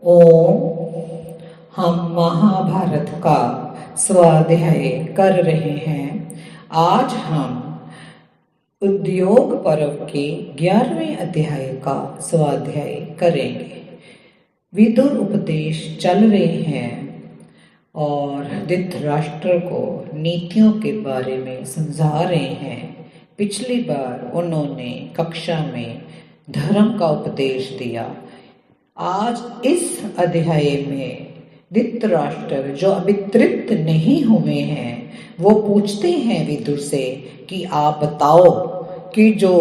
ओम। हम महाभारत का स्वाध्याय कर रहे हैं। आज हम उद्योग पर्व के 11वें अध्याय का स्वाध्याय करेंगे। विदुर उपदेश चल रहे हैं और धृतराष्ट्र को नीतियों के बारे में समझा रहे हैं। पिछली बार उन्होंने कक्षा में धर्म का उपदेश दिया। आज इस अध्याय में धृतराष्ट्र जो अभी तृप्त नहीं हुए हैं वो पूछते हैं विदुर से कि आप बताओ कि जो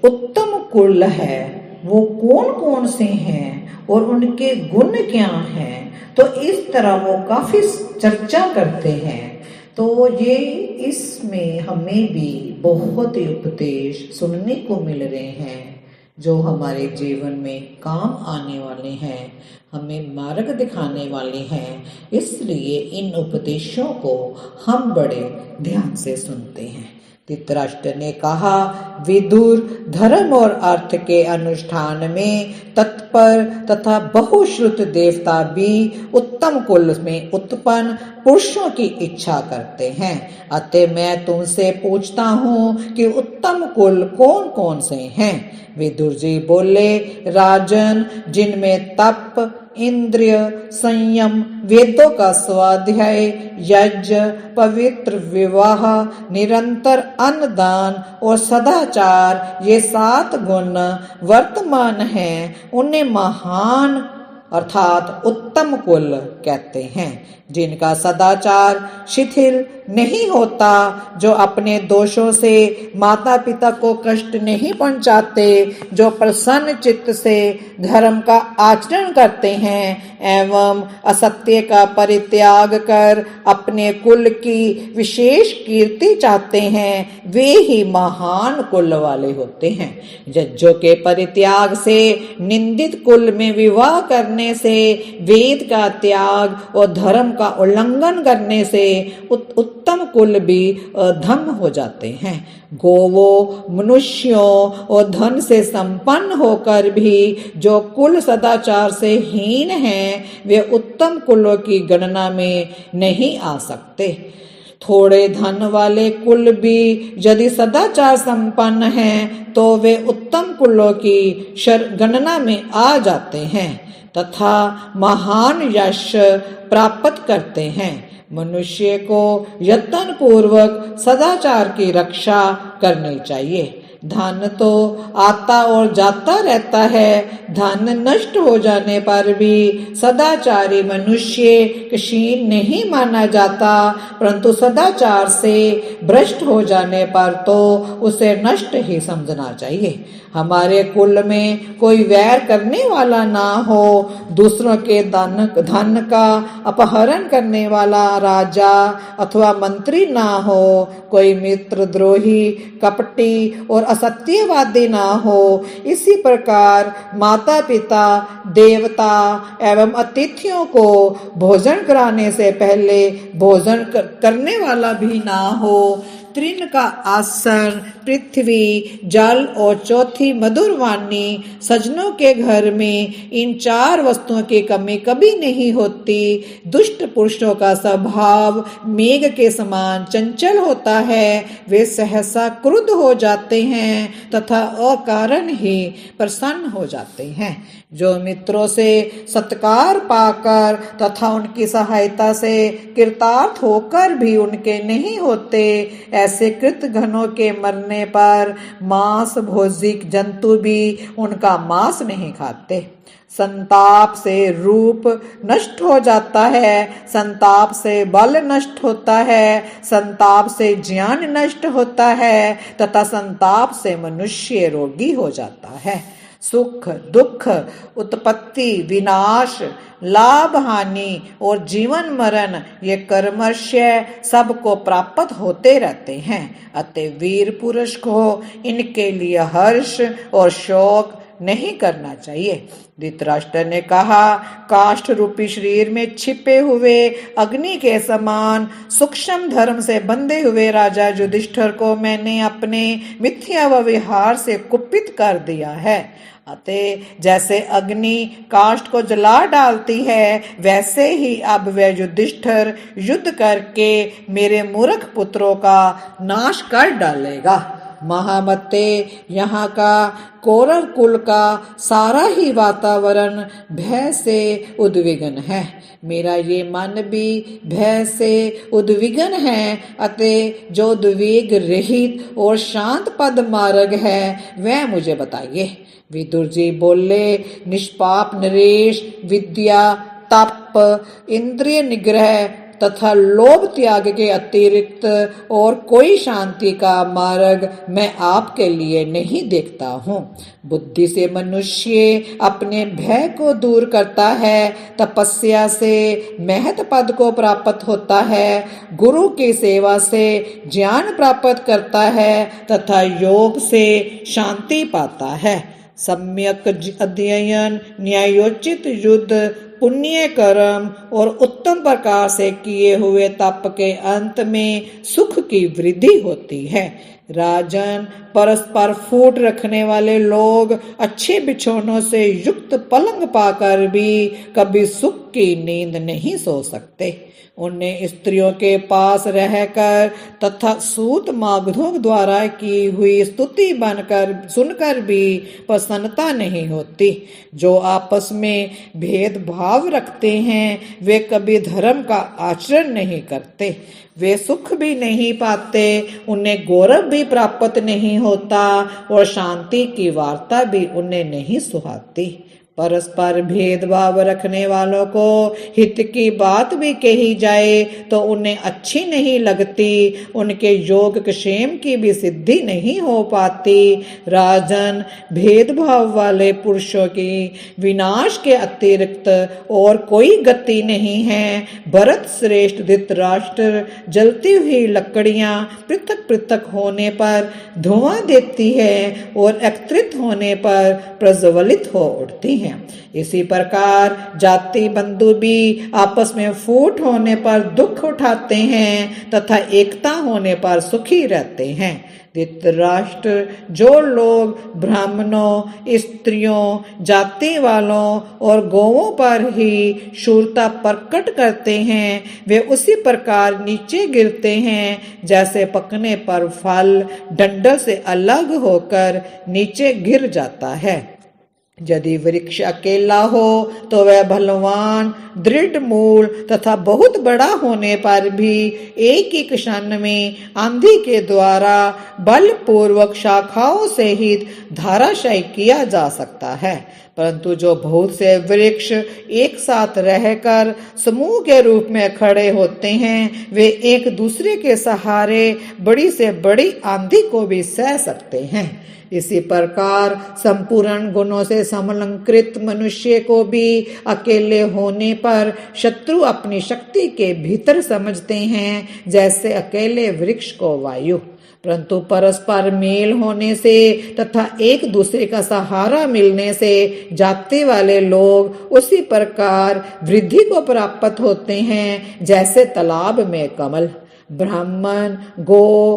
उत्तम कुल है वो कौन कौन से हैं और उनके गुण क्या हैं। तो इस तरह वो काफी चर्चा करते हैं। तो ये इसमें हमें भी बहुत ही उपदेश सुनने को मिल रहे हैं जो हमारे जीवन में काम आने वाले हैं, हमें मार्ग दिखाने वाले हैं। इसलिए इन उपदेशों को हम बड़े ध्यान से सुनते हैं। धृतराष्ट्र ने कहा, विदुर धर्म और अर्थ के अनुष्ठान में तत्पर तथा बहुश्रुत देवता भी उत्तम कुल में उत्पन्न पुरुषों की इच्छा करते हैं। अतः मैं तुमसे पूछता हूँ कि उत्तम कुल कौन कौन से हैं। विदुर जी बोले, राजन, जिनमें तप, इंद्रिय संयम, वेदों का स्वाध्याय, यज्ञ, पवित्र विवाह, निरंतर अन्नदान और सदाचार ये 7 गुण वर्तमान हैं, उन्हें महान अर्थात उत्तम कुल कहते हैं। जिनका सदाचार शिथिल नहीं होता, जो अपने दोषों से माता पिता को कष्ट नहीं पहुंचाते, जो प्रसन्न चित्त से धर्म का आचरण करते हैं एवं असत्य का परित्याग कर अपने कुल की विशेष कीर्ति चाहते हैं, वे ही महान कुल वाले होते हैं। जज्जों के परित्याग से, निंदित कुल में विवाह करने से, वेद का त्याग और धर्म का उल्लंघन करने से उत्तम कुल भी अधम हो जाते हैं। गोवों, मनुष्यों और धन से संपन्न होकर भी जो कुल सदाचार से हीन हैं, वे उत्तम कुलों की गणना में नहीं आ सकते। थोड़े धन वाले कुल भी यदि सदाचार संपन्न हैं तो वे उत्तम कुलों की गणना में आ जाते हैं तथा महान यश प्राप्त करते हैं। मनुष्य को यत्न पूर्वक सदाचार की रक्षा करनी चाहिए। धन तो आता और जाता रहता है। धन नष्ट हो जाने पर भी सदाचारी मनुष्य क्षीण नहीं माना जाता, परंतु सदाचार से भ्रष्ट हो जाने पर तो उसे नष्ट ही समझना चाहिए। हमारे कुल में कोई वैर करने वाला ना हो, दूसरों के धन का अपहरण करने वाला राजा अथवा मंत्री ना हो, कोई मित्रद्रोही, कपटी और असत्यवादी ना हो। इसी प्रकार माता पिता, देवता एवं अतिथियों को भोजन कराने से पहले भोजन करने वाला भी ना हो। तृण का आसन, पृथ्वी, जल और चौथी मधुर वाणी, सज्जनों के घर में इन 4 वस्तुओं की कमी कभी नहीं होती। दुष्ट पुरुषों का स्वभाव मेघ के समान चंचल होता है। वे सहसा क्रुद्ध हो जाते हैं तथा अकारण ही प्रसन्न हो जाते हैं। जो मित्रों से सत्कार पाकर तथा उनकी सहायता से कृतार्थ होकर भी उनके नहीं होते, ऐसे कृतघ्नों के मरने पर मांस भोजिक जंतु भी उनका मांस नहीं खाते। संताप से रूप नष्ट हो जाता है, संताप से बल नष्ट होता है, संताप से ज्ञान नष्ट होता है तथा संताप से मनुष्य रोगी हो जाता है। सुख, दुख, उत्पत्ति, विनाश, लाभ, हानि और जीवन मरण ये कर्मशय सबको प्राप्त होते रहते हैं। अतः वीर पुरुष को इनके लिए हर्ष और शोक नहीं करना चाहिए। धृतराष्ट्र ने कहा, काष्ठ रूपी शरीर में छिपे हुए अग्नि के समान सूक्ष्म धर्म से बंधे हुए राजा युधिष्ठिर को मैंने अपने मिथ्या व्यवहार से कुपित कर दिया है। अतः जैसे अग्नि काष्ठ को जला डालती है, वैसे ही अब वह युधिष्ठिर युद्ध करके मेरे मूर्ख पुत्रों का नाश कर डालेगा। महामते, यहाँ का कौरव कुल का सारा ही वातावरण भय से उद्विग्न है। मेरा ये मन भी भय से उद्विग्न है। अतः जो द्विग रहित और शांत पद मार्ग है वह मुझे बताइए। विदुर जी बोले, निष्पाप नरेश, विद्या, तप, इंद्रिय निग्रह तथा लोभ त्याग के अतिरिक्त और कोई शांति का मार्ग मैं आपके लिए नहीं देखता हूँ। बुद्धि से मनुष्य अपने भय को दूर करता है, तपस्या से महत पद को प्राप्त होता है, गुरु की सेवा से ज्ञान प्राप्त करता है तथा योग से शांति पाता है। सम्यक अध्ययन, न्यायोचित युद्ध, पुण्य कर्म और उत्तम प्रकार से किए हुए तप के अंत में सुख की वृद्धि होती है। राजन, परस्पर फूट रखने वाले लोग अच्छे बिछौनों से युक्त पलंग पाकर भी कभी सुख की नींद नहीं सो सकते। उन्हें स्त्रियों के पास रहकर तथा सूत मागधों द्वारा की हुई स्तुति बनकर सुनकर भी प्रसन्नता नहीं होती। जो आपस में भेदभाव रखते हैं वे कभी धर्म का आचरण नहीं करते। वे सुख भी नहीं पाते, उन्हें गौरव भी प्राप्त नहीं होता और शांति की वार्ता भी उन्हें नहीं सुहाती। परस्पर भेदभाव रखने वालों को हित की बात भी कही जाए तो उन्हें अच्छी नहीं लगती, उनके योग क्षेम की भी सिद्धि नहीं हो पाती। राजन, भेदभाव वाले पुरुषों की विनाश के अतिरिक्त और कोई गति नहीं है। भरत श्रेष्ठ धृतराष्ट्र जलती हुई लकड़ियां पृथक पृथक होने पर धुआं देती है और एकत्रित होने पर प्रज्वलित हो उठती है। इसी प्रकार जाति बंधु भी आपस में फूट होने पर दुख उठाते हैं तथा एकता होने पर सुखी रहते हैं। धृतराष्ट्र, जो लोग ब्राह्मणों, स्त्रियों, जाति वालों और गौओं पर ही शूरता प्रकट करते हैं, वे उसी प्रकार नीचे गिरते हैं जैसे पकने पर फल डंडल से अलग होकर नीचे गिर जाता है। यदि वृक्ष अकेला हो तो वह बलवान, दृढ़ मूल तथा बहुत बड़ा होने पर भी एक ही क्षण में आंधी के द्वारा बलपूर्वक शाखाओं से ही धाराशायी किया जा सकता है। परंतु जो बहुत से वृक्ष एक साथ रहकर समूह के रूप में खड़े होते हैं, वे एक दूसरे के सहारे बड़ी से बड़ी आंधी को भी सह सकते हैं। इसी प्रकार संपूर्ण गुणों से समलंकृत मनुष्य को भी अकेले होने पर शत्रु अपनी शक्ति के भीतर समझते हैं, जैसे अकेले वृक्ष को वायु। परंतु परस्पर मेल होने से तथा एक दूसरे का सहारा मिलने से जाति वाले लोग उसी प्रकार वृद्धि को प्राप्त होते हैं जैसे तालाब में कमल। ब्राह्मण, गो,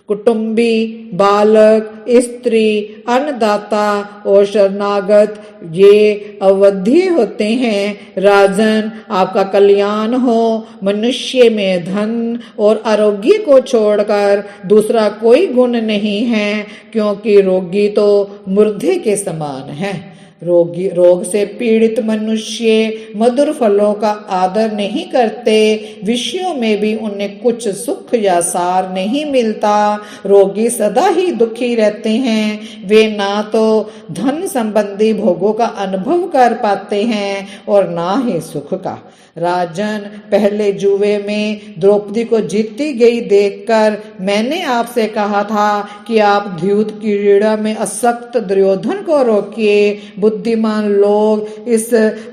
कुटुंबी, बालक, स्त्री, अन्नदाता और शरणागत ये अवधि होते हैं। राजन, आपका कल्याण हो। मनुष्य में धन और आरोग्य को छोड़कर दूसरा कोई गुण नहीं है, क्योंकि रोगी तो मुर्दे के समान है। रोग से पीड़ित मनुष्य मधुर फलों का आदर नहीं करते, विषयों में भी उन्हें कुछ सुख या सार नहीं मिलता। रोगी सदा ही दुखी रहते हैं, वे ना तो धन संबंधी भोगों का अनुभव कर पाते हैं और ना ही सुख का। राजन, पहले जुए में द्रौपदी को जीती गई देखकर मैंने आपसे कहा था कि आप द्यूत की क्रीड़ा में आसक्त दुर्योधन को रोकिए। बुद्धिमान लोग इस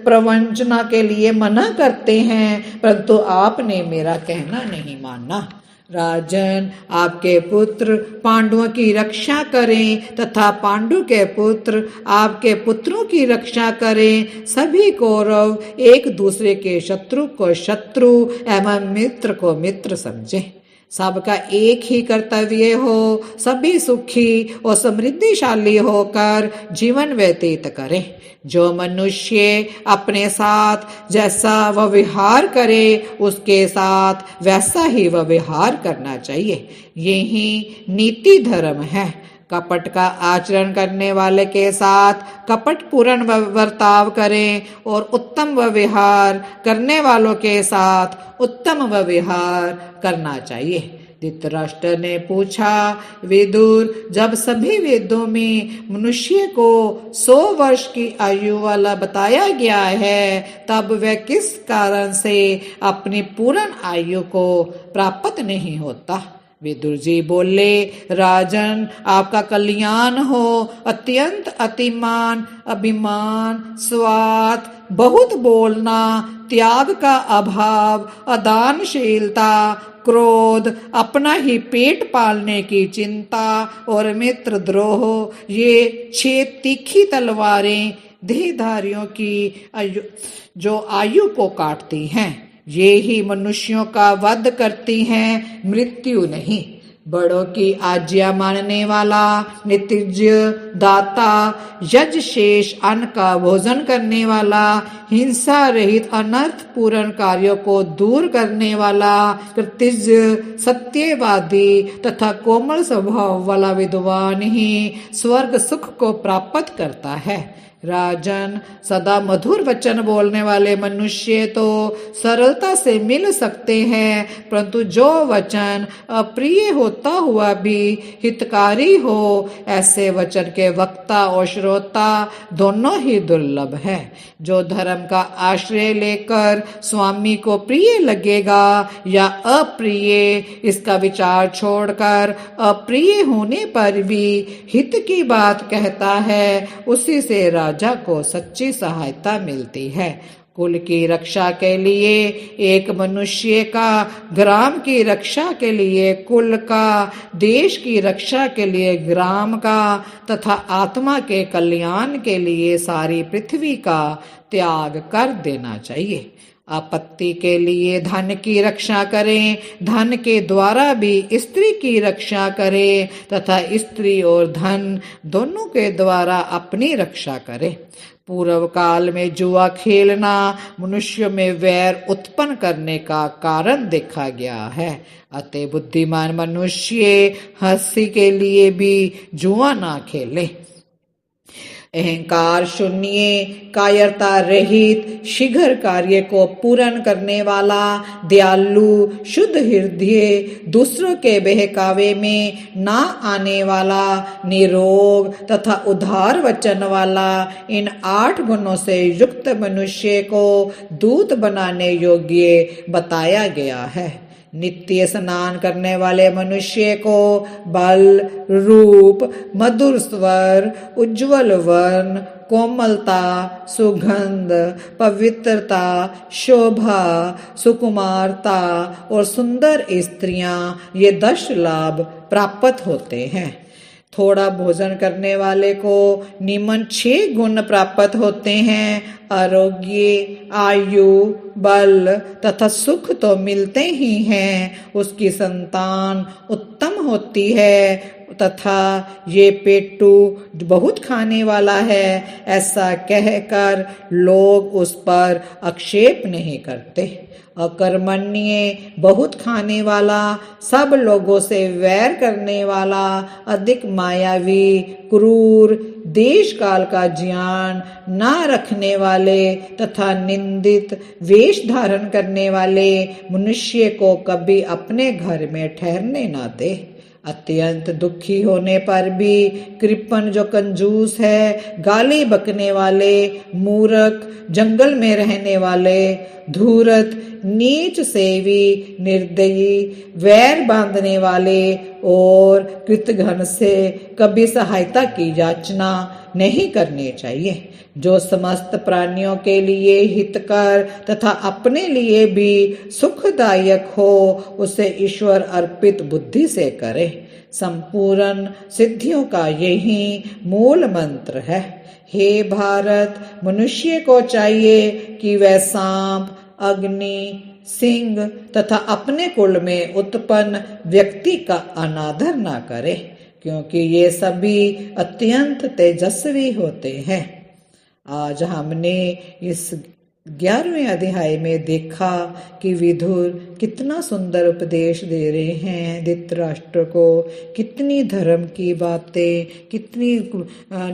प्रवंचना के लिए मना करते हैं, परंतु आपने मेरा कहना नहीं माना। राजन, आपके पुत्र पांडवों की रक्षा करें तथा पांडु के पुत्र आपके पुत्रों की रक्षा करें। सभी कौरव एक दूसरे के शत्रु को शत्रु एवं मित्र को मित्र समझें। सबका एक ही कर्तव्य हो, सभी सुखी और समृद्धिशाली होकर जीवन व्यतीत करें। जो मनुष्य अपने साथ जैसा वह व्यवहार करे, उसके साथ वैसा ही वह व्यवहार करना चाहिए। यही नीति धर्म है। कपट का आचरण करने वाले के साथ कपटपूर्ण बर्ताव करें और उत्तम व्यवहार करने वालों के साथ उत्तम व्यवहार करना चाहिए। धृतराष्ट्र ने पूछा, विदुर, जब सभी वेदों में मनुष्य को 100 वर्ष की आयु वाला बताया गया है, तब वह किस कारण से अपनी पूर्ण आयु को प्राप्त नहीं होता? विदुर जी बोले, राजन, आपका कल्याण हो। अत्यंत अतिमान, अभिमान, स्वार्थ, बहुत बोलना, त्याग का अभाव, अदानशीलता, क्रोध, अपना ही पेट पालने की चिंता और मित्रद्रोह, ये 6 तीखी तलवारें देहधारियों की जो आयु को काटती हैं, ये ही मनुष्यों का वध करती हैं, मृत्यु नहीं। बड़ों की आज्ञा मानने वाला, नित्यज्ञ, दाता, यज्ञ शेष अन्न का भोजन करने वाला, हिंसा रहित अनर्थ पूर्ण कार्यों को दूर करने वाला, कृतज्ञ, सत्यवादी तथा कोमल स्वभाव वाला विद्वान ही स्वर्ग सुख को प्राप्त करता है। राजन, सदा मधुर वचन बोलने वाले मनुष्य तो सरलता से मिल सकते हैं, परंतु जो वचन अप्रिय होता हुआ भी हितकारी हो, ऐसे वचन के वक्ता और श्रोता दोनों ही दुर्लभ है। जो धर्म का आश्रय लेकर स्वामी को प्रिय लगेगा या अप्रिय, इसका विचार छोड़कर अप्रिय होने पर भी हित की बात कहता है, उसी से राजा को सच्ची सहायता मिलती है। कुल की रक्षा के लिए एक मनुष्य का, ग्राम की रक्षा के लिए कुल का, देश की रक्षा के लिए ग्राम का तथा आत्मा के कल्याण के लिए सारी पृथ्वी का त्याग कर देना चाहिए। आपत्ति के लिए धन की रक्षा करें, धन के द्वारा भी स्त्री की रक्षा करें तथा स्त्री और धन दोनों के द्वारा अपनी रक्षा करें। पूर्व काल में जुआ खेलना मनुष्य में वैर उत्पन्न करने का कारण देखा गया है। अतः बुद्धिमान मनुष्य हंसी के लिए भी जुआ ना खेले। अहंकार शून्य, कायरता रहित, शीघ्र कार्य को पूर्ण करने वाला, दयालु, शुद्ध हृदय, दूसरों के बहकावे में ना आने वाला, निरोग तथा उदार वचन वाला, इन 8 गुणों से युक्त मनुष्य को दूत बनाने योग्य बताया गया है। नित्य स्नान करने वाले मनुष्य को बल, रूप, मधुर स्वर, उज्जवल वर्ण, कोमलता, सुगंध, पवित्रता, शोभा, सुकुमारता और सुंदर स्त्रियां, ये 10 लाभ प्राप्त होते हैं। थोड़ा भोजन करने वाले को निम्न 6 गुण प्राप्त होते हैं। आरोग्य, आयु, बल तथा सुख तो मिलते ही हैं, उसकी संतान उत्तम होती है तथा ये पेटू बहुत खाने वाला है, ऐसा कहकर लोग उस पर आक्षेप नहीं करते। अकर्मण्य, बहुत खाने वाला, सब लोगों से वैर करने वाला, अधिक मायावी, क्रूर, देश काल का ज्ञान न रखने वाले तथा निंदित वेश धारण करने वाले मनुष्य को कभी अपने घर में ठहरने न दे। अत्यंत दुखी होने पर भी कृपण, जो कंजूस है, गाली बकने वाले, मूर्ख, जंगल में रहने वाले, धूर्त, नीच सेवी, निर्दयी, वैर बांधने वाले और कृतघ्न से कभी सहायता की याचना नहीं करने चाहिए, जो समस्त प्राणियों के लिए हितकर तथा अपने लिए भी सुखदायक हो उसे ईश्वर अर्पित बुद्धि से करे। संपूर्ण सिद्धियों का यही मूल मंत्र है। हे भारत, मनुष्य को चाहिए कि वह सांप, अग्नि, सिंह तथा अपने कुल में उत्पन्न व्यक्ति का अनादर न करे, क्योंकि ये सभी अत्यंत तेजस्वी होते हैं। आज हमने इस 11वें अध्याय में देखा कि विदुर कितना सुंदर उपदेश दे रहे हैं धृतराष्ट्र को, कितनी धर्म की बातें, कितनी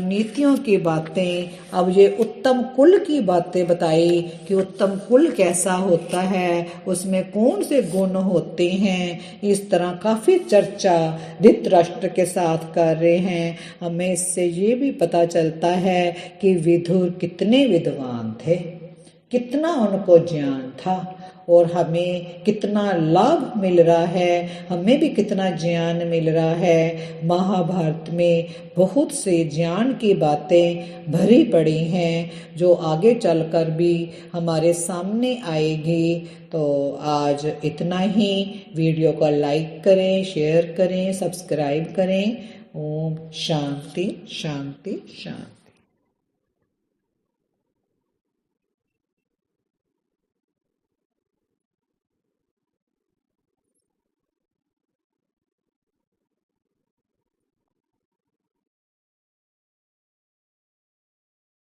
नीतियों की बातें। अब ये उत्तम कुल की बातें बताई कि उत्तम कुल कैसा होता है, उसमें कौन से गुण होते हैं। इस तरह काफी चर्चा धृतराष्ट्र के साथ कर रहे हैं। हमें इससे ये भी पता चलता है कि विदुर कितने विद्वान थे, कितना उनको ज्ञान था और हमें कितना लाभ मिल रहा है, हमें भी कितना ज्ञान मिल रहा है। महाभारत में बहुत से ज्ञान की बातें भरी पड़ी हैं जो आगे चलकर भी हमारे सामने आएगी। तो आज इतना ही। वीडियो को लाइक करें, शेयर करें, सब्सक्राइब करें। ओम शांति शांति शांति।